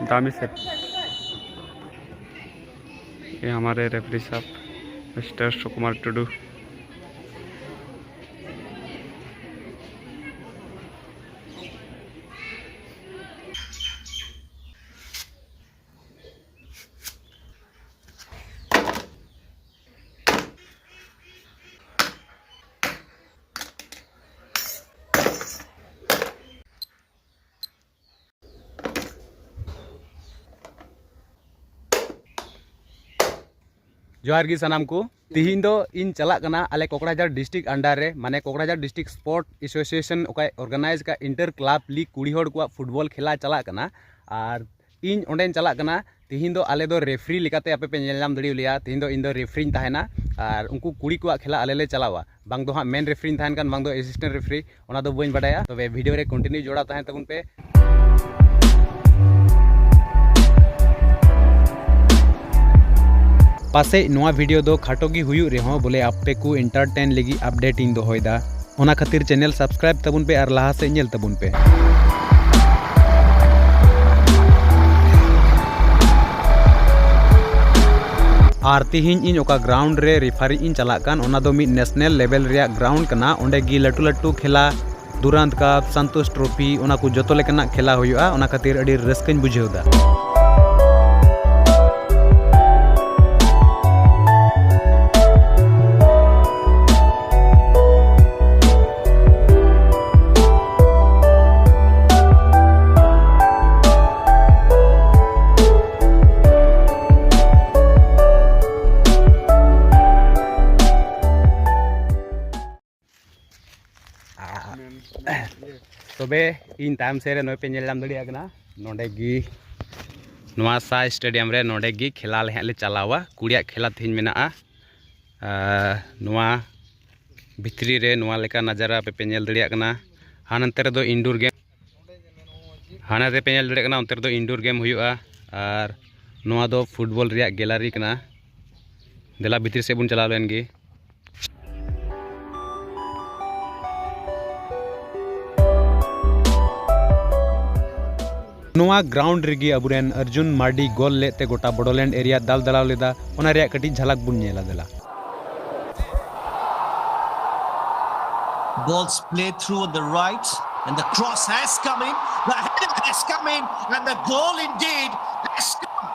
दामी सेट। ये हमारे रेफरी साहब मिस्टर सुकुमार टुडू। जोहार गी सनाम को तिहिन दो इन चलाक कना आले कोकराझार डिस्ट्रिक्ट अंडर रे माने कोकराझार डिस्ट्रिक्ट स्पोर्ट एसोसिएशन ओकाय ऑर्गेनाइज का इंटर क्लब लीग कुड़ी होड़ को फुटबॉल खेला चलाक कना और इन ओंडेन चलाक कना। तिहिन दो आले दो रेफरी लिकाते आपे पे नेल नाम दड़ी लिया। तिहिन दो इन दो रेफरी ताहेना और उनको कुड़ी को खेला आले ले चलावा बांग दो हां मेन रेफरी ताहेन कान बांग दो असिस्टेंट रेफरी ओना दो बइन बडाया। तबे वीडियो रे कंटिन्यू जोड़ा ताहेन तबुन पे। पासे नोआ वीडियो दो खाटो की हुई रहो बोले आपे को एंटरटेन लगी अपडेट इन दोहोयदा ओना खातिर चैनल सब्सक्राइब तबुन पे और लहा से नेल तबुन पे। और तिहिन इन ओका ग्राउंड रे रेफरी इन चलाक कान ओना दो मिड नेशनल लेवल रे ग्राउंड कना। ओंडे गी लटू लटू खेला दुरांत कप संतोष ट्रॉफी ओना को जतो लेकना खेला हुआ ओना खातिर अडी रस्कन बुझेवदा। तबे इन तायम से रे नोय पे नेल नाम दड़िया कना नोंडे गी नोआ सा स्टेडियम रे नोंडे गी खेला ले ले चलावा कुड़िया खेला थिन मेना नोआ भितरी रे नोआ लेका नजारा पे नेल दड़िया कना। हानते रे दो इंडोर गेम हाना रे पे नेल दड़िया कना उनते रे दो इंडोर गेम हुयुआ और नोआ दो फुटबॉल रिया गैलरी कना। देला भितरी से बुन चला लेन गी। नोआ ग्राउंड रेगी अबुरेन अर्जुन मार्डी गोल लेते गोटा बड़ोलैंड एरिया दाल दलाव लेदा ओना रे कटी झलक बुन नेला देला। Balls played through on the right and the cross has come in, the header has come in and the goal indeed has come,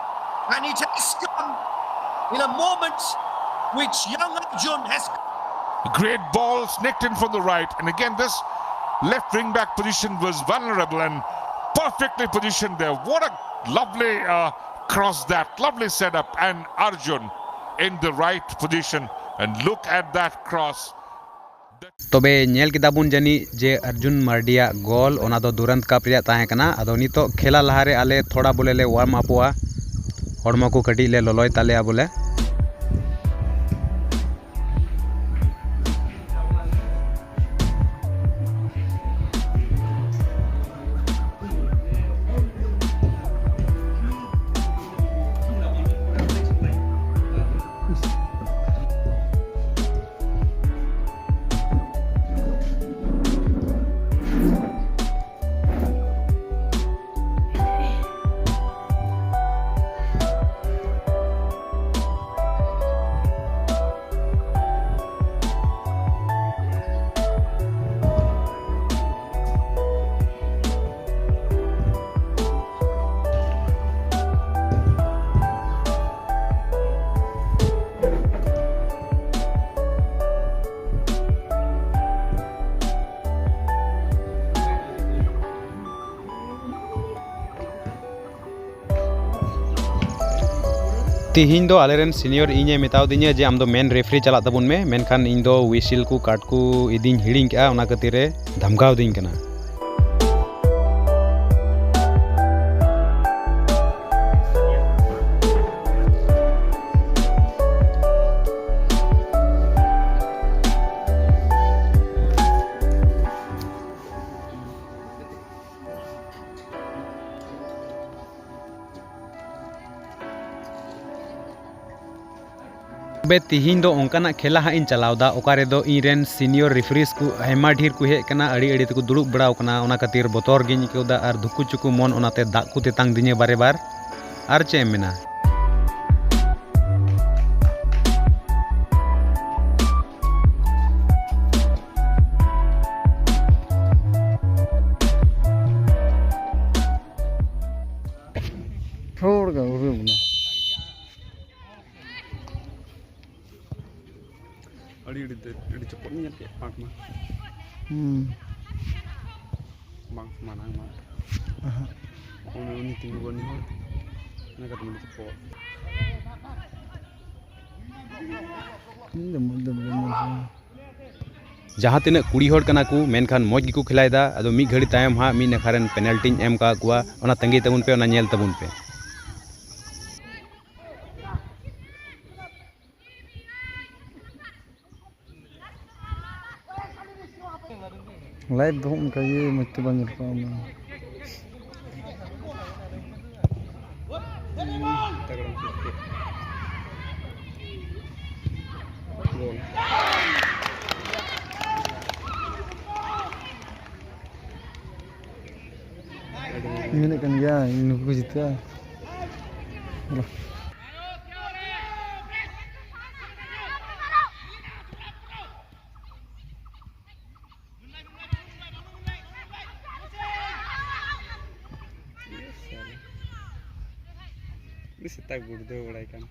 and it has come in a moment which young Arjun has. A great ball snicked in from the right, and again this left wing back position was vulnerable and perfectly positioned there. What a lovely cross, that lovely setup, and Arjun in the right position, and look at that cross. तबे nail किताबुन जानी जे अर्जुन मार्डिया गोल ओना दो दुरंत cup रिया ताहे कना। आदो नितो खेला लहारे आले थोड़ा बोले ले वार्म अपवा हड़मा को कटी ले ललोय ताले बोले। तिहिन दो आलेरन सीनियर इने मेताव दिnya जे आम दो मेन रेफरी चला तबुन में मेनखान इन दो विसिल को कार्ड को इदिन हिडिंग के ओना खातिर धमकाव दिन कना। बे तिहिन दो ओंकाना खेला हाँ इन चलावदा ओकारे दो इरेन सीनियर रेफरीज को हेमा ढेर को हेज कना अड़ी अड़ी तको दुड़ुब बड़ा कना ओना खातिर बतर गिन इकौदा और धुकु चुकु मन ओनाते दाग को तेतांग दिने बारे बार और चे मेना छोड़ का उरे बुना अड़ी चपट ᱧᱮᱞ ᱠᱮ ᱯᱟᱸᱠ ᱢᱟ ᱵᱟᱝ ᱥᱚᱢᱟᱱᱟᱝ ᱢᱟ उनी तीन गोनी हो ना का तुम चपट जहाँ तीन कुड़ी होड़ कना को मेनखान मौज गिको खिलायदा अदो मी घड़ी तायम हाँ मी नखारन पेनल्टी एम का कुआ ओना तंगी तबुन पे ओना नेल तबुन पे लाइव दो उनका ये मत बन रहा है ini kan ya ini aku cerita ini setak burdo urai kan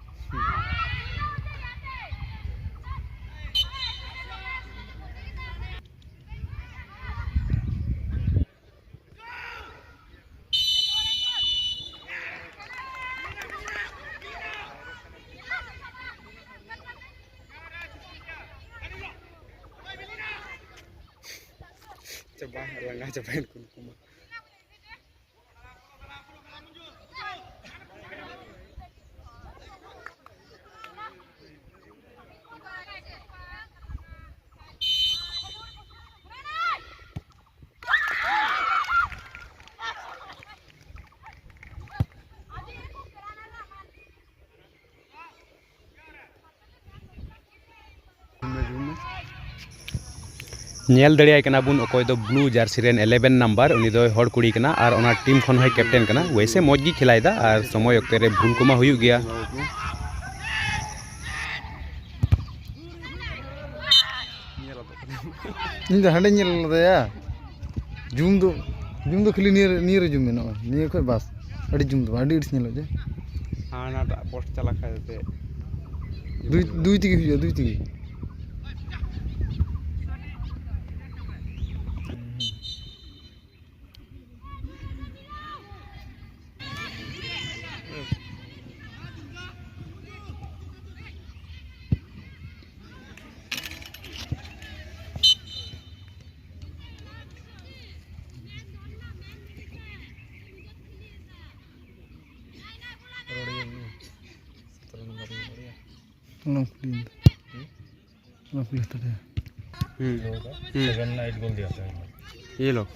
coba langkah cobain kuma नेल दड़ियाय कना बुन अकोय दो ब्लू जर्सी रेन 11 नंबर उनी दो हड़ कुड़ी कना और ओना टीम खन है कैप्टन कना वैसे मौज गी खिलायदा और समय ओक्ते रे भूल कोमा हुयु गया ini dah hande nyel da ya zoom do khili near zoom mena ni khoi bas adi zoom do adi nyel je हां ना पोस्ट चला खाय ते दुई tigi huya दुई tigi सेवन नाइट गोल दिया था ये लोग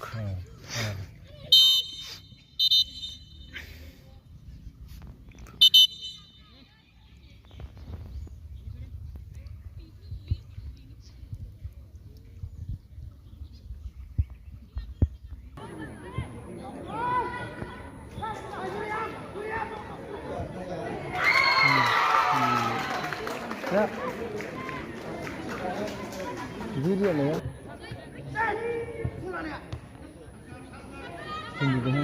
ya video lah ya ini kan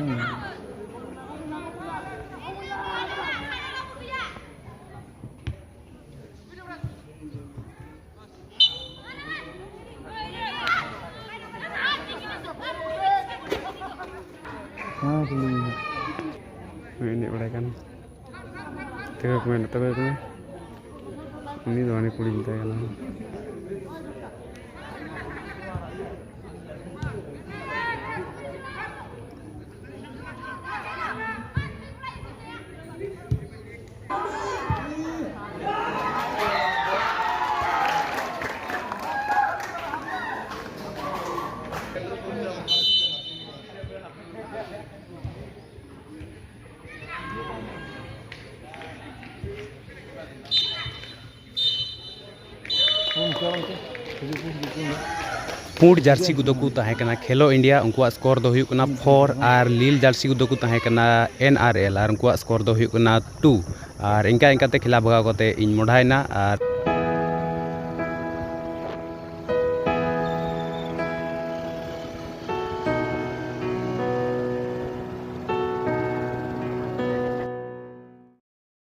ini udah kan tiga pemain tapi ini doang kulit kita kan पूंड jersey को को तहे कना खेलो इंडिया उनकुआ स्कोर दो हुई कना 4 और लील जार्सी को को तहे कना NRL और उनकुआ स्कोर दो हुई कना 2 और इनका इनका ते खिला भगा कोते इन मोढ़ाइना और